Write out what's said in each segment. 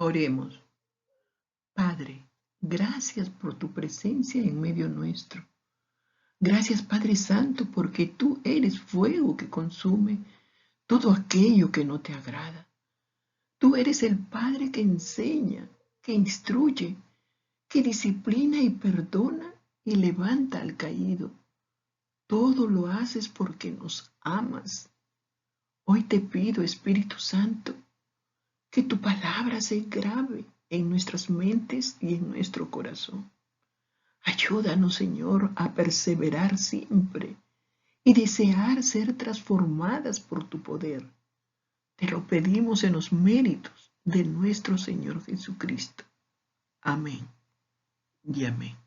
Oremos. Padre, gracias por tu presencia en medio nuestro. Gracias, Padre Santo, porque tú eres fuego que consume todo aquello que no te agrada. Tú eres el Padre que enseña, que instruye, que disciplina y perdona y levanta al caído. Todo lo haces porque nos amas. Hoy te pido, Espíritu Santo, que tu palabra se grave en nuestras mentes y en nuestro corazón. Ayúdanos, Señor, a perseverar siempre y desear ser transformadas por tu poder. Te lo pedimos en los méritos de nuestro Señor Jesucristo. Amén y amén.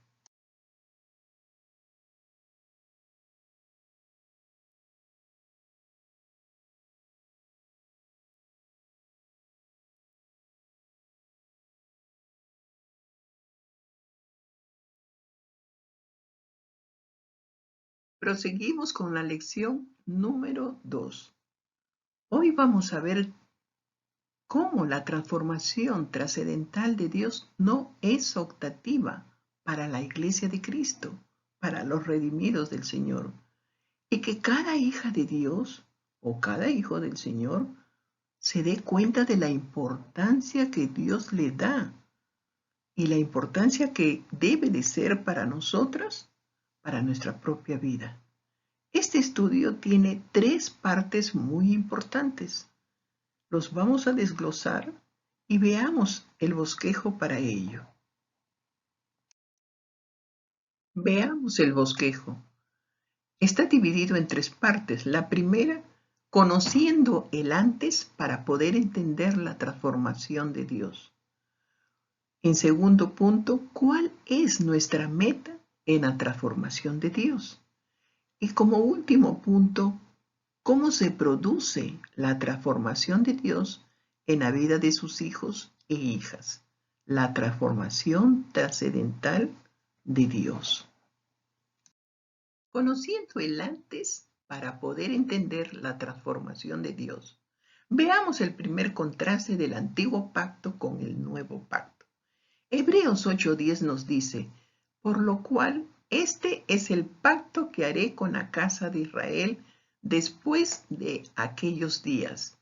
Proseguimos con la lección número 2. Hoy vamos a ver cómo la transformación trascendental de Dios no es optativa para la Iglesia de Cristo, para los redimidos del Señor, y que cada hija de Dios o cada hijo del Señor se dé cuenta de la importancia que Dios le da y la importancia que debe de ser para nosotras, para nuestra propia vida. Este estudio tiene 3 partes muy importantes. Los vamos a desglosar y veamos el bosquejo para ello. Veamos el bosquejo. Está dividido en 3 partes. La primera, conociendo el antes para poder entender la transformación de Dios. En segundo punto, ¿cuál es nuestra meta en la transformación de Dios? Y como último punto, ¿cómo se produce la transformación de Dios en la vida de sus hijos e hijas? La transformación trascendental de Dios. Conociendo el antes para poder entender la transformación de Dios, veamos el primer contraste del antiguo pacto con el nuevo pacto. Hebreos 8:10 nos dice, por lo cual este es el pacto que haré con la casa de Israel después de aquellos días,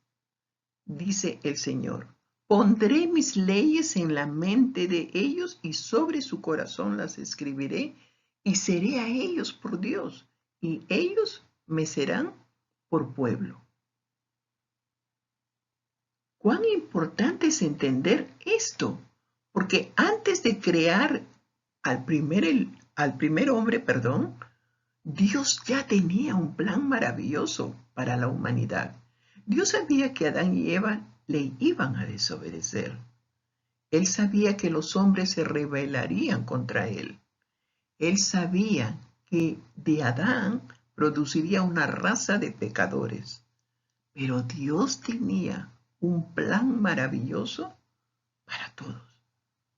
dice el Señor. Pondré mis leyes en la mente de ellos y sobre su corazón las escribiré y seré a ellos por Dios y ellos me serán por pueblo. Cuán importante es entender esto, porque antes de crear al primer hombre, Dios ya tenía un plan maravilloso para la humanidad. Dios sabía que Adán y Eva le iban a desobedecer. Él sabía que los hombres se rebelarían contra él. Él sabía que de Adán produciría una raza de pecadores. Pero Dios tenía un plan maravilloso para todos.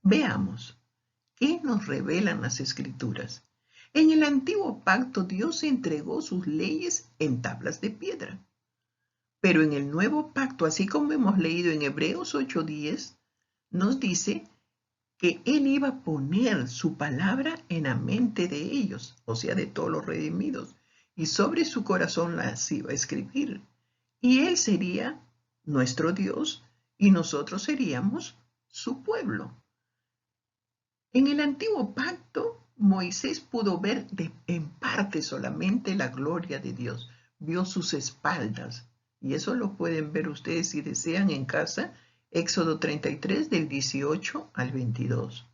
Veamos, ¿qué nos revelan las Escrituras? En el antiguo pacto Dios entregó sus leyes en tablas de piedra. Pero en el nuevo pacto, así como hemos leído en Hebreos 8:10, nos dice que Él iba a poner su palabra en la mente de ellos, o sea, de todos los redimidos, y sobre su corazón las iba a escribir. Y Él sería nuestro Dios y nosotros seríamos su pueblo. En el antiguo pacto, Moisés pudo ver en parte solamente la gloria de Dios, vio sus espaldas, y eso lo pueden ver ustedes si desean en casa, Éxodo 33 del 18 al 22.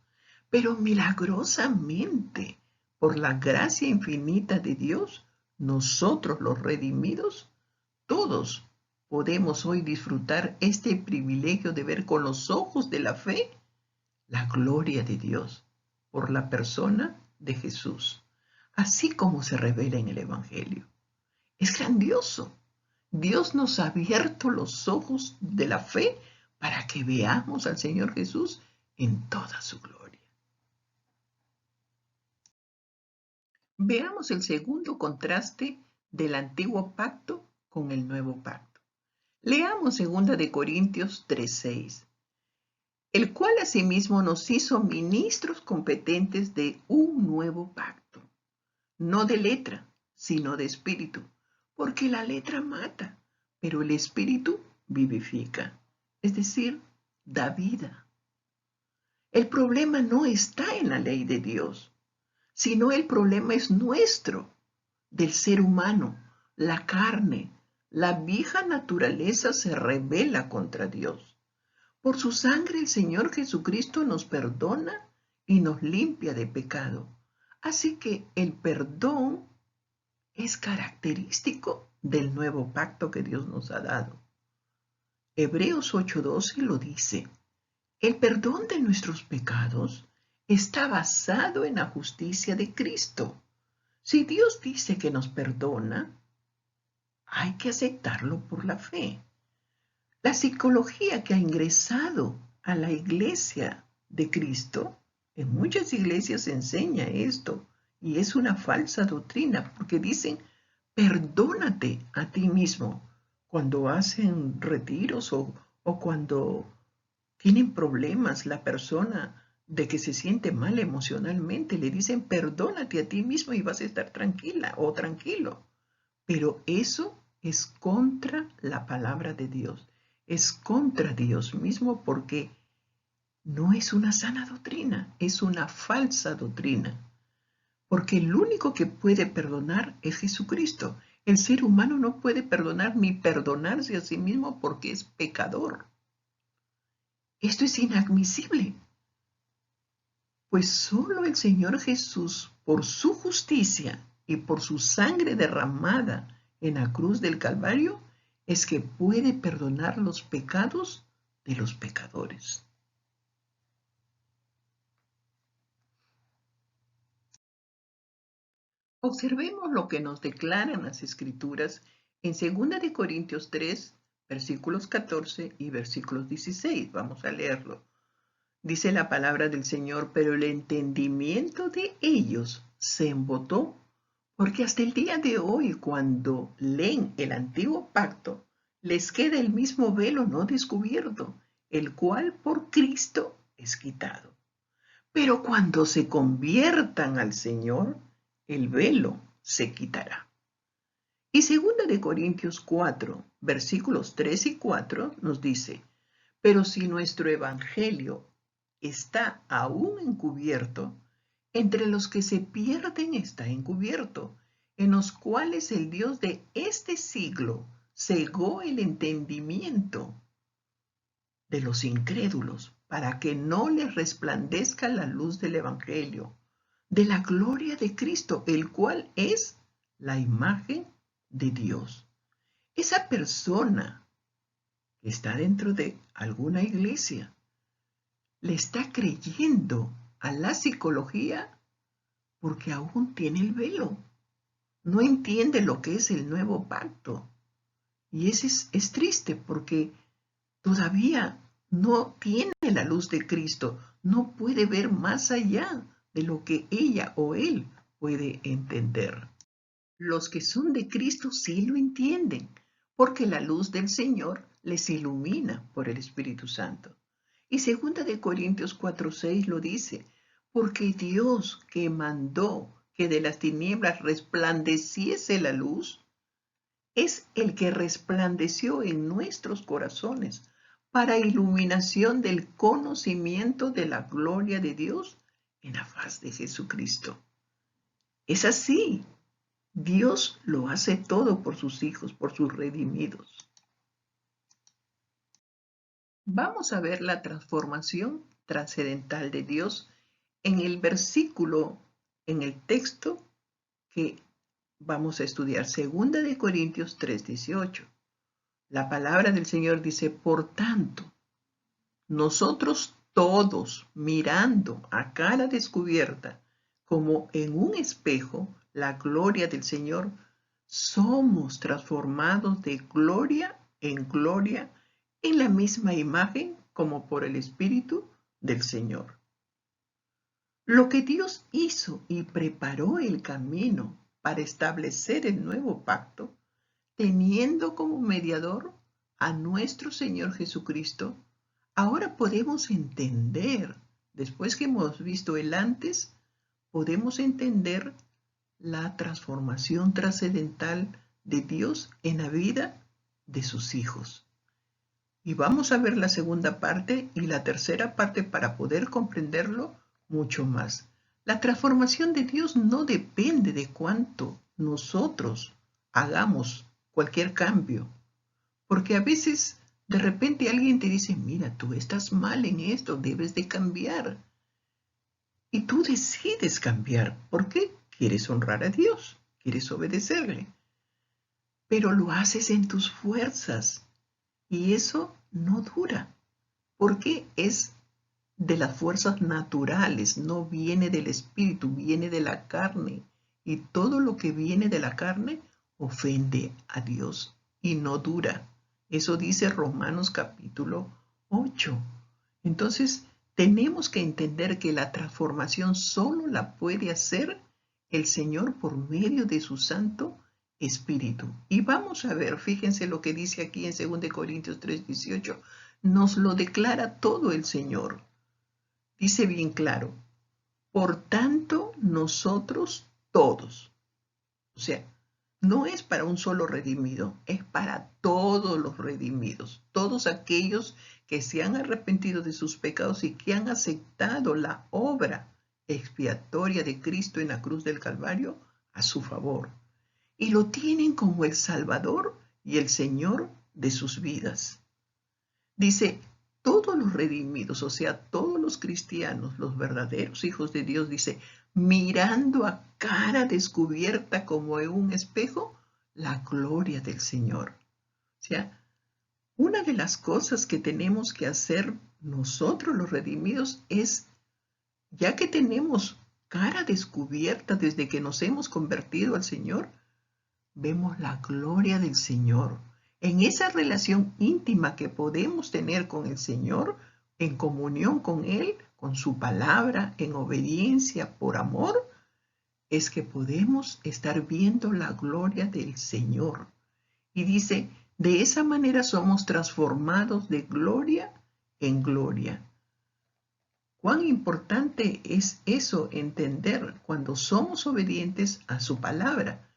Pero milagrosamente, por la gracia infinita de Dios, nosotros los redimidos, todos podemos hoy disfrutar este privilegio de ver con los ojos de la fe la gloria de Dios por la persona de Jesús, así como se revela en el Evangelio. Es grandioso. Dios nos ha abierto los ojos de la fe para que veamos al Señor Jesús en toda su gloria. Veamos el segundo contraste del antiguo pacto con el nuevo pacto. Leamos 2 Corintios 3:6. el cual asimismo nos hizo ministros competentes de un nuevo pacto, no de letra, sino de espíritu, porque la letra mata, pero el espíritu vivifica, es decir, da vida. El problema no está en la ley de Dios, sino el problema es nuestro, del ser humano, la carne. La vieja naturaleza se rebela contra Dios. Por su sangre el Señor Jesucristo nos perdona y nos limpia de pecado. Así que el perdón es característico del nuevo pacto que Dios nos ha dado. Hebreos 8:12 lo dice. El perdón de nuestros pecados está basado en la justicia de Cristo. Si Dios dice que nos perdona, hay que aceptarlo por la fe. La psicología que ha ingresado a la iglesia de Cristo, en muchas iglesias se enseña esto, y es una falsa doctrina, porque dicen, perdónate a ti mismo cuando hacen retiros o cuando tienen problemas la persona de que se siente mal emocionalmente, le dicen, perdónate a ti mismo y vas a estar tranquila o tranquilo. Pero eso es contra la palabra de Dios, es contra Dios mismo porque no es una sana doctrina, es una falsa doctrina. Porque el único que puede perdonar es Jesucristo. El ser humano no puede perdonar ni perdonarse a sí mismo porque es pecador. Esto es inadmisible, pues solo el Señor Jesús, por su justicia y por su sangre derramada en la cruz del Calvario, es que puede perdonar los pecados de los pecadores. Observemos lo que nos declaran las Escrituras en 2 de Corintios 3, versículos 14 y versículos 16. Vamos a leerlo. Dice la palabra del Señor, pero el entendimiento de ellos se embotó, porque hasta el día de hoy, cuando leen el antiguo pacto, les queda el mismo velo no descubierto, el cual por Cristo es quitado. Pero cuando se conviertan al Señor, el velo se quitará. Y 2 de Corintios 4, versículos 3 y 4 nos dice, pero si nuestro evangelio está aún encubierto, entre los que se pierden está encubierto, en los cuales el Dios de este siglo cegó el entendimiento de los incrédulos, para que no les resplandezca la luz del evangelio, de la gloria de Cristo, el cual es la imagen de Dios. Esa persona que está dentro de alguna iglesia le está creyendo a la psicología porque aún tiene el velo. No entiende lo que es el nuevo pacto. Y eso es triste porque todavía no tiene la luz de Cristo. No puede ver más allá de lo que ella o él puede entender. Los que son de Cristo sí lo entienden, porque la luz del Señor les ilumina por el Espíritu Santo. Y 2 de Corintios 4:6 lo dice, porque Dios que mandó que de las tinieblas resplandeciese la luz, es el que resplandeció en nuestros corazones para iluminación del conocimiento de la gloria de Dios en la faz de Jesucristo. Es así. Dios lo hace todo por sus hijos, por sus redimidos. Vamos a ver la transformación trascendental de Dios en el versículo, en el texto que vamos a estudiar, 2 de Corintios 3:18. La palabra del Señor dice, por tanto, nosotros todos mirando a cara descubierta, como en un espejo, la gloria del Señor, somos transformados de gloria en la misma imagen como por el Espíritu del Señor. Lo que Dios hizo y preparó el camino para establecer el nuevo pacto, teniendo como mediador a nuestro Señor Jesucristo, Ahora podemos entender, después que hemos visto el antes, podemos entender la transformación trascendental de Dios en la vida de sus hijos. Y vamos a ver la segunda parte y la tercera parte para poder comprenderlo mucho más. La transformación de Dios no depende de cuánto nosotros hagamos cualquier cambio, porque a veces de repente alguien te dice, mira, tú estás mal en esto, debes de cambiar. Y tú decides cambiar. ¿Por qué? Quieres honrar a Dios, quieres obedecerle, pero lo haces en tus fuerzas y eso no dura, porque es de las fuerzas naturales, no viene del espíritu, viene de la carne. Y todo lo que viene de la carne ofende a Dios y no dura. Eso dice Romanos capítulo 8. Entonces, tenemos que entender que la transformación solo la puede hacer el Señor por medio de su Santo Espíritu. Y vamos a ver, fíjense lo que dice aquí en 2 Corintios 3:18. Nos lo declara todo el Señor. Dice bien claro, por tanto nosotros todos, o sea, no es para un solo redimido, es para todos los redimidos, todos aquellos que se han arrepentido de sus pecados y que han aceptado la obra expiatoria de Cristo en la cruz del Calvario a su favor. Y lo tienen como el Salvador y el Señor de sus vidas. Dice, todos los redimidos, o sea, todos los cristianos, los verdaderos hijos de Dios, dice, mirando a cara descubierta como en un espejo, la gloria del Señor. O sea, una de las cosas que tenemos que hacer nosotros los redimidos es, ya que tenemos cara descubierta desde que nos hemos convertido al Señor, vemos la gloria del Señor. En esa relación íntima que podemos tener con el Señor, en comunión con Él, con su palabra, en obediencia, por amor, es que podemos estar viendo la gloria del Señor. Y dice, de esa manera somos transformados de gloria en gloria. Cuán importante es eso entender cuando somos obedientes a su palabra.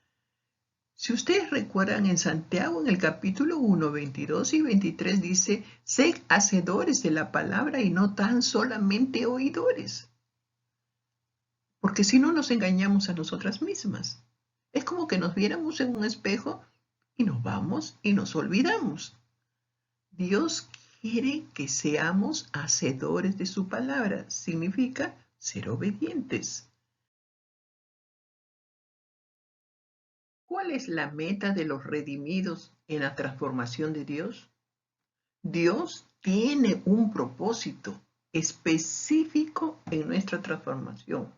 Si ustedes recuerdan en Santiago, en el capítulo 1, 22 y 23 dice, sed hacedores de la palabra y no tan solamente oidores. Porque si no nos engañamos a nosotras mismas. Es como que nos viéramos en un espejo y nos vamos y nos olvidamos. Dios quiere que seamos hacedores de su palabra. Significa ser obedientes. ¿Cuál es la meta de los redimidos en la transformación de Dios? Dios tiene un propósito específico en nuestra transformación.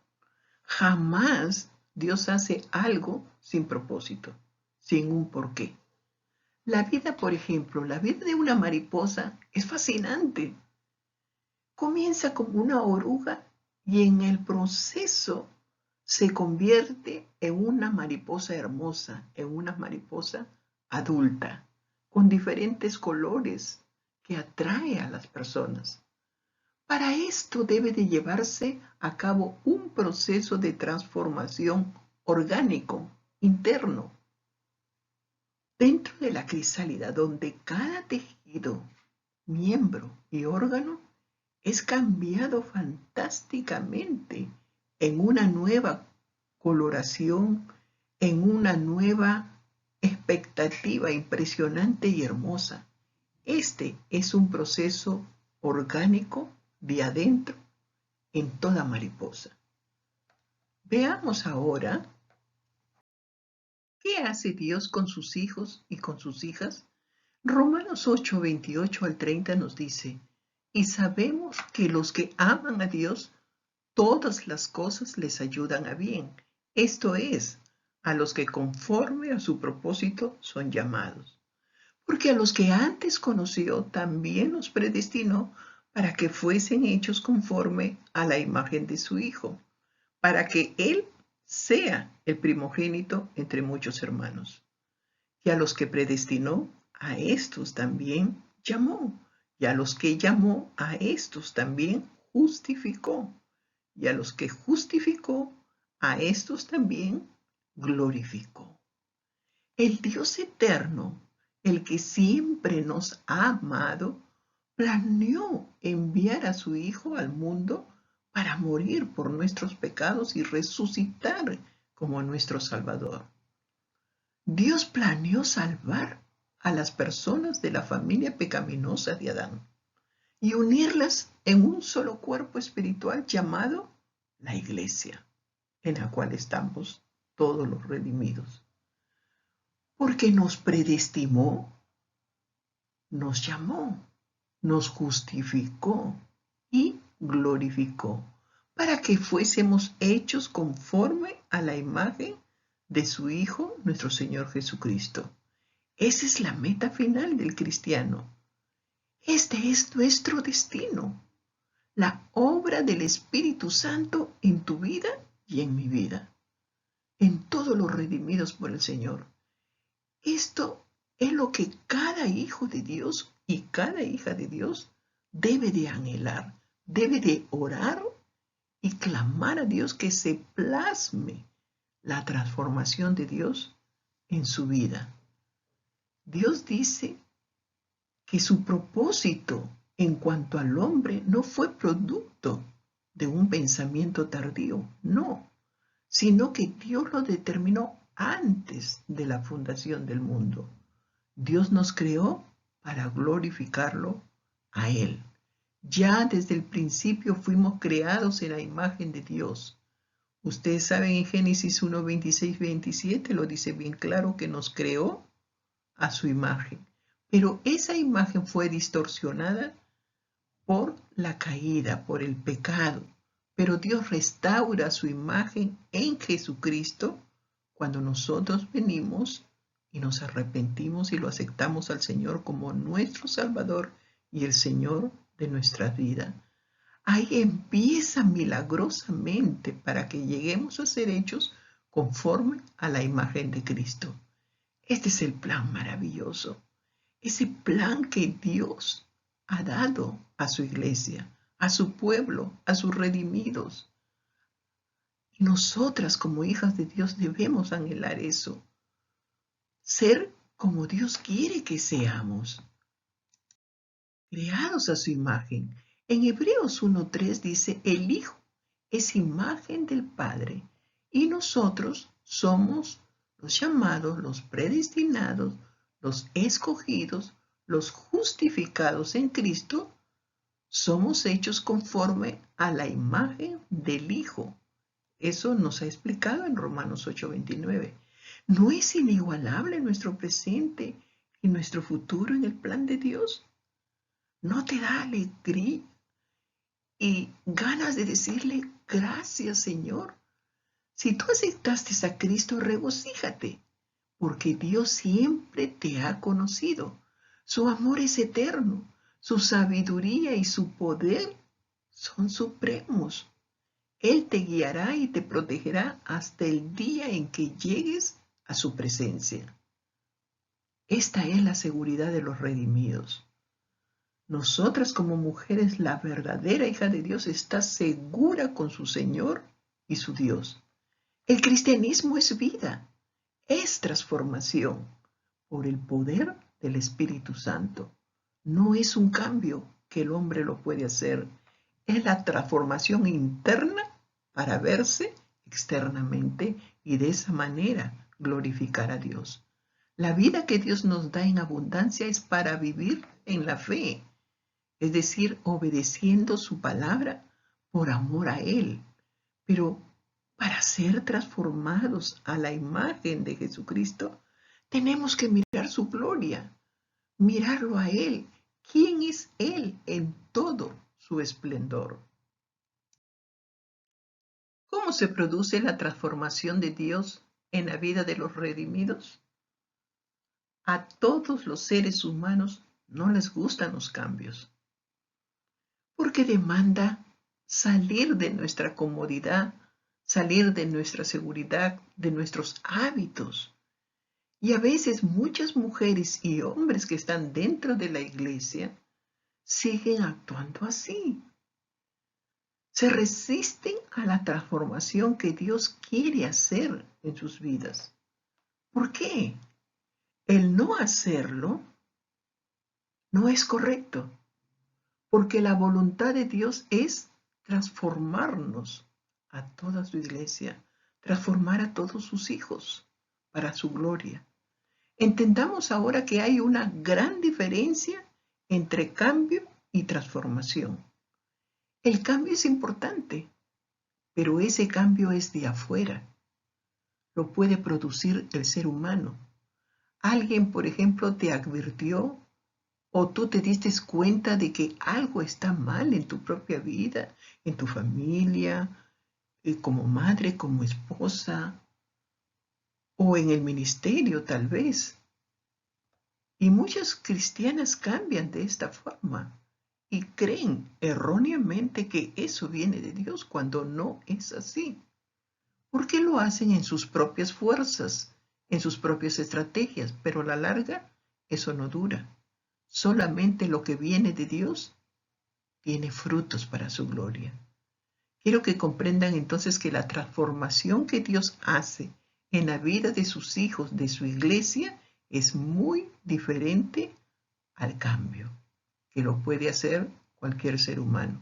Jamás Dios hace algo sin propósito, sin un porqué. La vida, por ejemplo, la vida de una mariposa es fascinante. Comienza como una oruga y en el proceso se convierte en una mariposa hermosa, en una mariposa adulta, con diferentes colores que atrae a las personas. Para esto debe de llevarse a cabo un proceso de transformación orgánico, interno, dentro de la crisálida, donde cada tejido, miembro y órgano es cambiado fantásticamente en una nueva coloración, en una nueva expectativa impresionante y hermosa. Este es un proceso orgánico de adentro en toda mariposa. Veamos ahora qué hace Dios con sus hijos y con sus hijas. Romanos 8, 28 al 30 nos dice, y sabemos que los que aman a Dios, todas las cosas les ayudan a bien. Esto es, a los que conforme a su propósito son llamados. Porque a los que antes conoció, también los predestinó para que fuesen hechos conforme a la imagen de su Hijo, para que Él sea el primogénito entre muchos hermanos. Y a los que predestinó, a estos también llamó. Y a los que llamó, a estos también justificó. Y a los que justificó, a estos también glorificó. El Dios eterno, el que siempre nos ha amado, planeó enviar a su Hijo al mundo para morir por nuestros pecados y resucitar como nuestro Salvador. Dios planeó salvar a las personas de la familia pecaminosa de Adán y unirlas en un solo cuerpo espiritual llamado la Iglesia, en la cual estamos todos los redimidos. Porque nos predestinó, nos llamó, nos justificó y glorificó para que fuésemos hechos conforme a la imagen de su Hijo, nuestro Señor Jesucristo. Esa es la meta final del cristiano. Este es nuestro destino, la obra del Espíritu Santo en tu vida y en mi vida, en todos los redimidos por el Señor. Esto es lo que cada hijo de Dios y cada hija de Dios debe de anhelar, debe de orar y clamar a Dios que se plasme la transformación de Dios en su vida. Dios dice que su propósito en cuanto al hombre no fue producto de un pensamiento tardío, no, sino que Dios lo determinó antes de la fundación del mundo. Dios nos creó para glorificarlo a Él. Ya desde el principio fuimos creados en la imagen de Dios. Ustedes saben en Génesis 1, 26, 27 lo dice bien claro que nos creó a su imagen. Pero esa imagen fue distorsionada por la caída, por el pecado. Pero Dios restaura su imagen en Jesucristo cuando nosotros venimos y nos arrepentimos y lo aceptamos al Señor como nuestro Salvador y el Señor de nuestra vida. Ahí empieza milagrosamente para que lleguemos a ser hechos conforme a la imagen de Cristo. Este es el plan maravilloso, ese plan que Dios ha dado a su iglesia, a su pueblo, a sus redimidos. Y nosotras como hijas de Dios debemos anhelar eso, ser como Dios quiere que seamos, creados a su imagen. En Hebreos 1:3 dice, el Hijo es imagen del Padre y nosotros somos los llamados, los predestinados, los escogidos, los justificados en Cristo, somos hechos conforme a la imagen del Hijo. Eso nos ha explicado en Romanos 8:29. ¿No es inigualable nuestro presente y nuestro futuro en el plan de Dios? ¿No te da alegría y ganas de decirle gracias, Señor? Si tú aceptaste a Cristo, regocíjate, porque Dios siempre te ha conocido. Su amor es eterno, su sabiduría y su poder son supremos. Él te guiará y te protegerá hasta el día en que llegues a su presencia. Esta es la seguridad de los redimidos. Nosotras como mujeres, la verdadera hija de Dios está segura con su Señor y su Dios. El cristianismo es vida, es transformación por el poder del Espíritu Santo. No es un cambio que el hombre lo puede hacer, es la transformación interna para verse externamente y de esa manera glorificar a Dios. La vida que Dios nos da en abundancia es para vivir en la fe, es decir, obedeciendo su palabra por amor a Él. Pero para ser transformados a la imagen de Jesucristo, tenemos que mirar su gloria, mirarlo a Él. ¿Quién es Él en todo su esplendor? ¿Cómo se produce la transformación de Dios en la vida de los redimidos? A todos los seres humanos no les gustan los cambios, porque demanda salir de nuestra comodidad, salir de nuestra seguridad, de nuestros hábitos. Y a veces muchas mujeres y hombres que están dentro de la iglesia siguen actuando así. Se resisten a la transformación que Dios quiere hacer en sus vidas. ¿Por qué? El no hacerlo no es correcto, porque la voluntad de Dios es transformarnos a toda su iglesia, transformar a todos sus hijos para su gloria. Entendamos ahora que hay una gran diferencia entre cambio y transformación. El cambio es importante, pero ese cambio es de afuera. Lo puede producir el ser humano. Alguien, por ejemplo, te advirtió o tú te diste cuenta de que algo está mal en tu propia vida, en tu familia, como madre, como esposa, o en el ministerio tal vez. Y muchas cristianas cambian de esta forma y creen erróneamente que eso viene de Dios cuando no es así. Porque lo hacen en sus propias fuerzas, en sus propias estrategias, pero a la larga eso no dura. Solamente lo que viene de Dios tiene frutos para su gloria. Quiero que comprendan entonces que la transformación que Dios hace en la vida de sus hijos, de su iglesia, es muy diferente al cambio que lo puede hacer cualquier ser humano.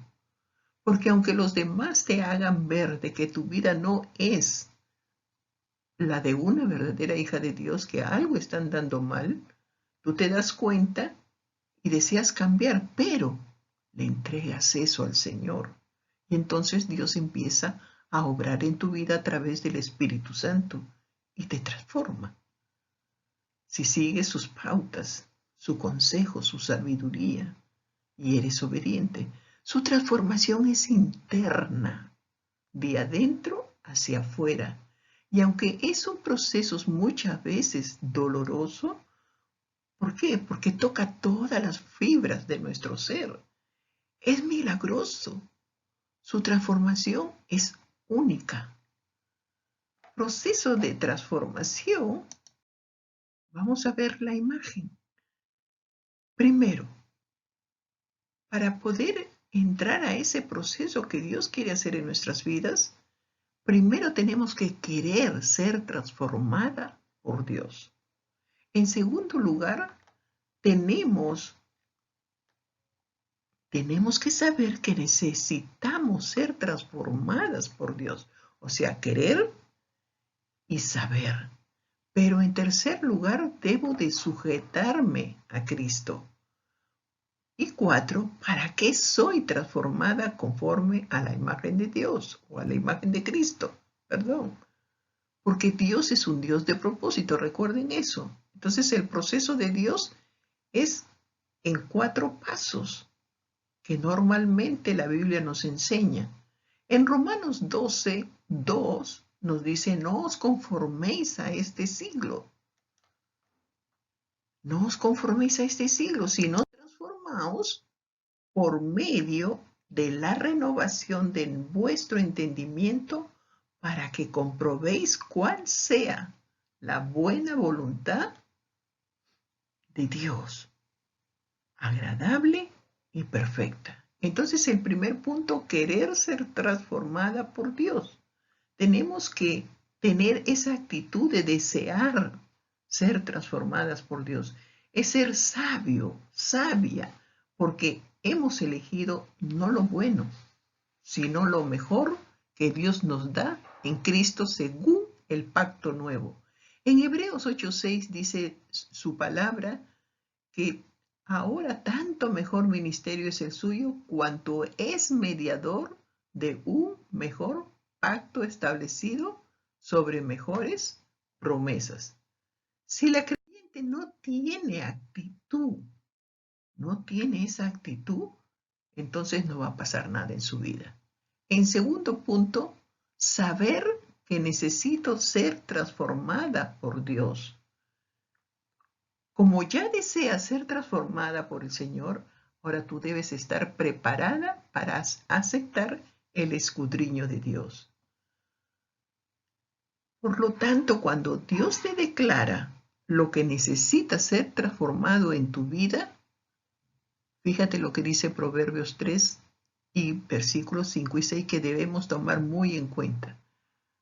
Porque aunque los demás te hagan ver de que tu vida no es la de una verdadera hija de Dios, que algo están dando mal, tú te das cuenta y deseas cambiar, pero le entregas eso al Señor. Y entonces Dios empieza a obrar en tu vida a través del Espíritu Santo y te transforma. Si sigues sus pautas, su consejo, su sabiduría y eres obediente, su transformación es interna, de adentro hacia afuera. Y aunque es un proceso muchas veces doloroso, ¿por qué? Porque toca todas las fibras de nuestro ser. Es milagroso. Su transformación es única. Proceso de transformación. Vamos a ver la imagen. Primero, para poder entrar a ese proceso que Dios quiere hacer en nuestras vidas, primero tenemos que querer ser transformada por Dios. En segundo lugar, tenemos que saber que necesitamos ser transformadas por Dios. O sea, querer y saber. Pero en tercer lugar, debo de sujetarme a Cristo. Y cuatro, ¿para qué soy transformada conforme a la imagen de Dios o a la imagen de Cristo? Perdón. Porque Dios es un Dios de propósito, recuerden eso. Entonces el proceso de Dios es en 4 pasos que normalmente la Biblia nos enseña. En Romanos 12:2 nos dice, no os conforméis a este siglo. No os conforméis a este siglo, sino transformaos por medio de la renovación de vuestro entendimiento para que comprobéis cuál sea la buena voluntad de Dios, agradable y perfecta. Entonces, el primer punto, querer ser transformada por Dios. Tenemos que tener esa actitud de desear ser transformadas por Dios. Es ser sabio, sabia, porque hemos elegido no lo bueno, sino lo mejor que Dios nos da en Cristo según el pacto nuevo. En Hebreos 8:6 dice su palabra que ahora tanto mejor ministerio es el suyo cuanto es mediador de un mejor pacto establecido sobre mejores promesas. Si la creyente no tiene actitud, no tiene esa actitud, entonces no va a pasar nada en su vida. En segundo punto, saber que necesito ser transformada por Dios. Como ya deseas ser transformada por el Señor, ahora tú debes estar preparada para aceptar el escudriño de Dios. Por lo tanto, cuando Dios te declara lo que necesita ser transformado en tu vida, Fíjate lo que dice Proverbios 3 y versículos 5 y 6 que debemos tomar muy en cuenta.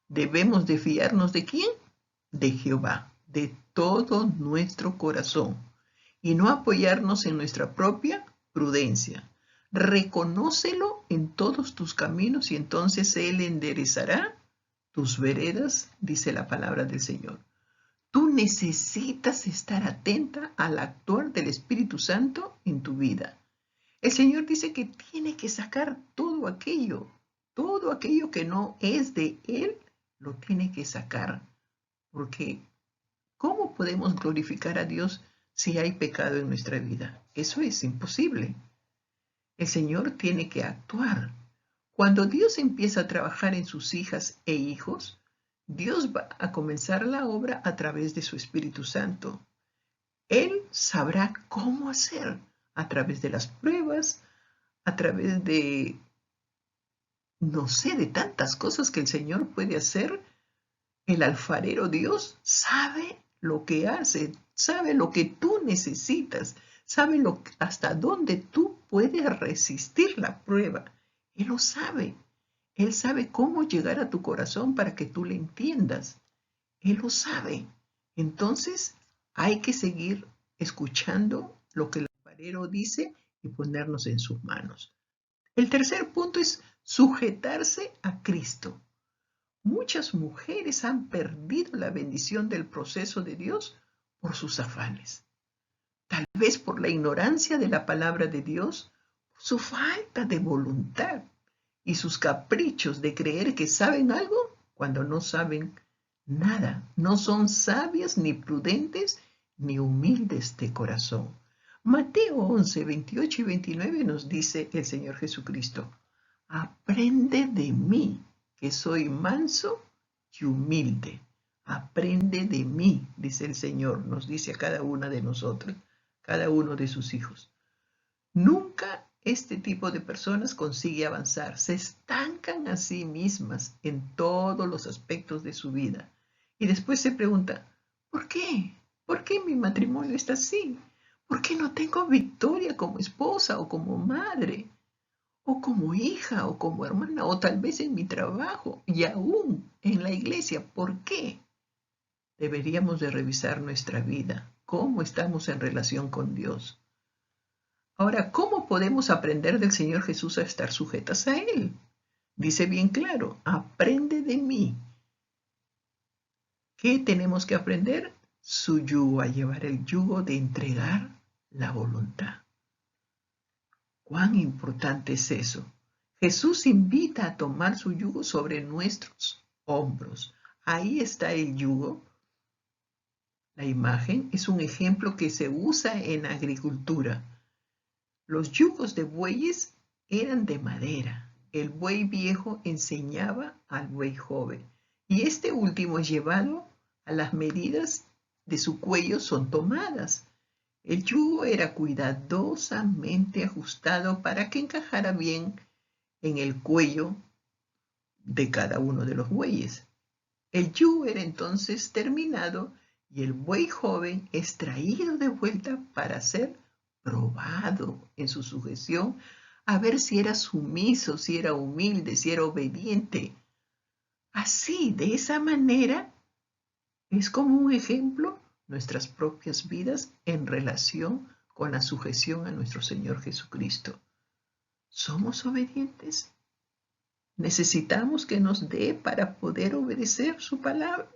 Debemos de fiarnos ¿de quién? De Jehová, de todo nuestro corazón, y no apoyarnos en nuestra propia prudencia. Reconócelo en todos tus caminos y entonces Él enderezará tus veredas, dice la palabra del Señor. Tú necesitas estar atenta al actuar del Espíritu Santo en tu vida. El Señor dice que tiene que sacar todo aquello que no es de Él, lo tiene que sacar. Porque ¿cómo podemos glorificar a Dios si hay pecado en nuestra vida? Eso es imposible. El Señor tiene que actuar. Cuando Dios empieza a trabajar en sus hijas e hijos, Dios va a comenzar la obra a través de su Espíritu Santo. Él sabrá cómo hacer a través de las pruebas, a través de, no sé, de tantas cosas que el Señor puede hacer. El alfarero Dios sabe lo que hace, sabe lo que tú necesitas, sabe hasta dónde tú puedes resistir la prueba. Él lo sabe. Él sabe cómo llegar a tu corazón para que tú le entiendas. Él lo sabe. Entonces hay que seguir escuchando lo que el alfarero dice y ponernos en sus manos. El tercer punto es sujetarse a Cristo. Muchas mujeres han perdido la bendición del proceso de Dios por sus afanes. Tal vez por la ignorancia de la palabra de Dios, por su falta de voluntad y sus caprichos de creer que saben algo cuando no saben nada. No son sabias ni prudentes ni humildes de corazón. Mateo 11, 28 y 29 nos dice el Señor Jesucristo: aprende de mí, que soy manso y humilde. Aprende de mí, dice el Señor, nos dice a cada una de nosotros, cada uno de sus hijos. Nunca este tipo de personas consigue avanzar, se estancan a sí mismas en todos los aspectos de su vida. Y después se pregunta, ¿por qué? ¿Por qué mi matrimonio está así? ¿Por qué no tengo victoria como esposa o como madre? O como hija o como hermana, o tal vez en mi trabajo y aún en la iglesia. ¿Por qué? Deberíamos de revisar nuestra vida, cómo estamos en relación con Dios. Ahora, ¿cómo podemos aprender del Señor Jesús a estar sujetas a Él? Dice bien claro, aprende de mí. ¿Qué tenemos que aprender? Su yugo, a llevar el yugo de entregar la voluntad. ¿Cuán importante es eso? Jesús invita a tomar su yugo sobre nuestros hombros. Ahí está el yugo. La imagen es un ejemplo que se usa en agricultura. Los yugos de bueyes eran de madera. El buey viejo enseñaba al buey joven y este último es llevado a las medidas de su cuello son tomadas. El yugo era cuidadosamente ajustado para que encajara bien en el cuello de cada uno de los bueyes. El yugo era entonces terminado y el buey joven es traído de vuelta para ser probado en su sujeción, a ver si era sumiso, si era humilde, si era obediente. Así, de esa manera, es como un ejemplo nuestras propias vidas en relación con la sujeción a nuestro Señor Jesucristo. ¿Somos obedientes? ¿Necesitamos que nos dé para poder obedecer su palabra?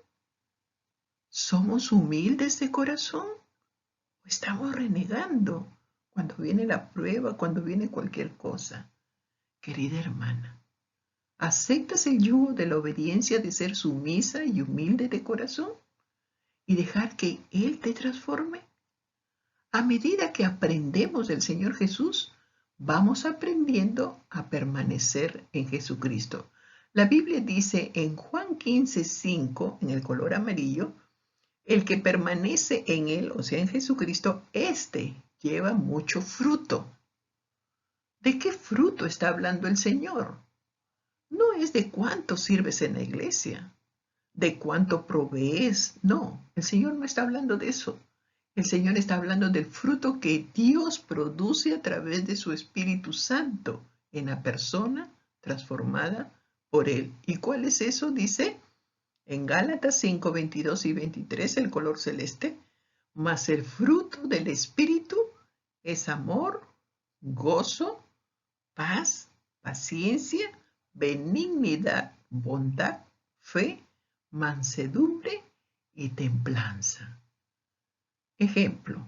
¿Somos humildes de corazón? ¿O estamos renegando cuando viene la prueba, cuando viene cualquier cosa? Querida hermana, ¿aceptas el yugo de la obediencia de ser sumisa y humilde de corazón y dejar que Él te transforme? A medida que aprendemos del Señor Jesús, vamos aprendiendo a permanecer en Jesucristo. La Biblia dice en Juan 15:5, en el color amarillo, el que permanece en Él, o sea, en Jesucristo, éste lleva mucho fruto. ¿De qué fruto está hablando el Señor? No es de cuánto sirves en la iglesia, de cuánto provees. No, el Señor no está hablando de eso. El Señor está hablando del fruto que Dios produce a través de su Espíritu Santo en la persona transformada por Él. ¿Y cuál es eso? Dice en Gálatas 5, 22 y 23, el color celeste. Mas el fruto del Espíritu es amor, gozo, paz, paciencia, benignidad, bondad, fe, mansedumbre y templanza. Ejemplo,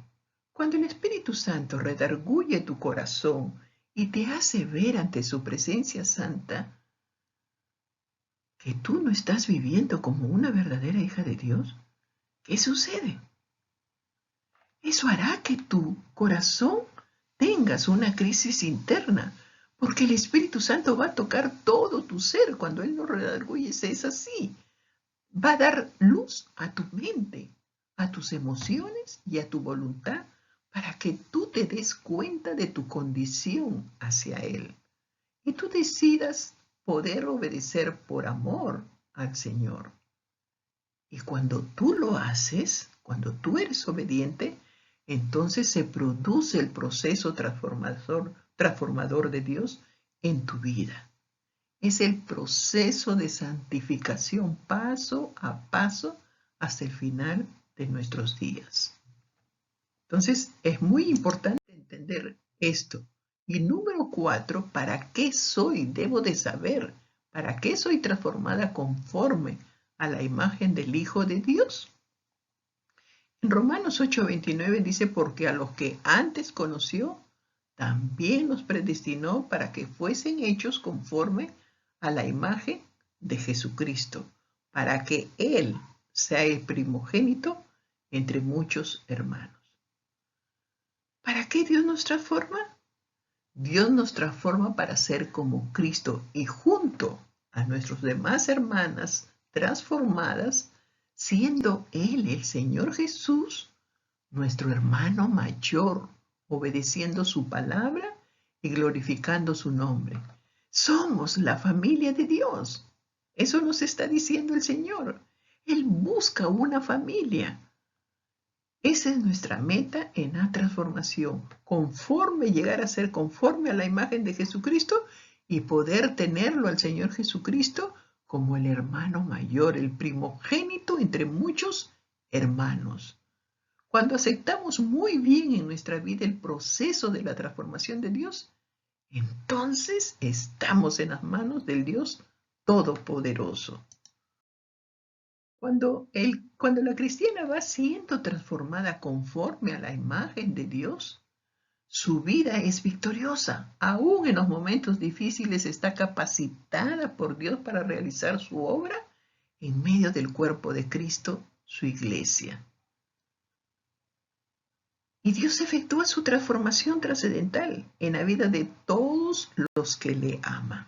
cuando el Espíritu Santo redarguye tu corazón y te hace ver ante su presencia santa que tú no estás viviendo como una verdadera hija de Dios, ¿qué sucede? Eso hará que tu corazón tengas una crisis interna, porque el Espíritu Santo va a tocar todo tu ser cuando Él nos redarguye. Es así. Va a dar luz a tu mente, a tus emociones y a tu voluntad para que tú te des cuenta de tu condición hacia Él y tú decidas poder obedecer por amor al Señor. Y cuando tú lo haces, cuando tú eres obediente, entonces se produce el proceso transformador de Dios en tu vida. Es el proceso de santificación paso a paso hasta el final de nuestros días. Entonces, es muy importante entender esto. Y número 4, ¿para qué soy? Debo de saber. ¿Para qué soy transformada conforme a la imagen del Hijo de Dios? En Romanos 8:29 dice, porque a los que antes conoció, también los predestinó para que fuesen hechos conforme a la imagen de Jesucristo, para que Él sea el primogénito entre muchos hermanos. ¿Para qué Dios nos transforma? Dios nos transforma para ser como Cristo y junto a nuestras demás hermanas transformadas, siendo Él el Señor Jesús, nuestro hermano mayor, obedeciendo su palabra y glorificando su nombre. Somos la familia de Dios. Eso nos está diciendo el Señor. Él busca una familia. Esa es nuestra meta en la transformación, llegar a ser conforme a la imagen de Jesucristo y poder tenerlo al Señor Jesucristo como el hermano mayor, el primogénito entre muchos hermanos. Cuando aceptamos muy bien en nuestra vida el proceso de la transformación de Dios, entonces estamos en las manos del Dios Todopoderoso. Cuando la cristiana va siendo transformada conforme a la imagen de Dios, su vida es victoriosa. Aún en los momentos difíciles está capacitada por Dios para realizar su obra en medio del cuerpo de Cristo, su iglesia. Y Dios efectúa su transformación trascendental en la vida de todos los que le aman.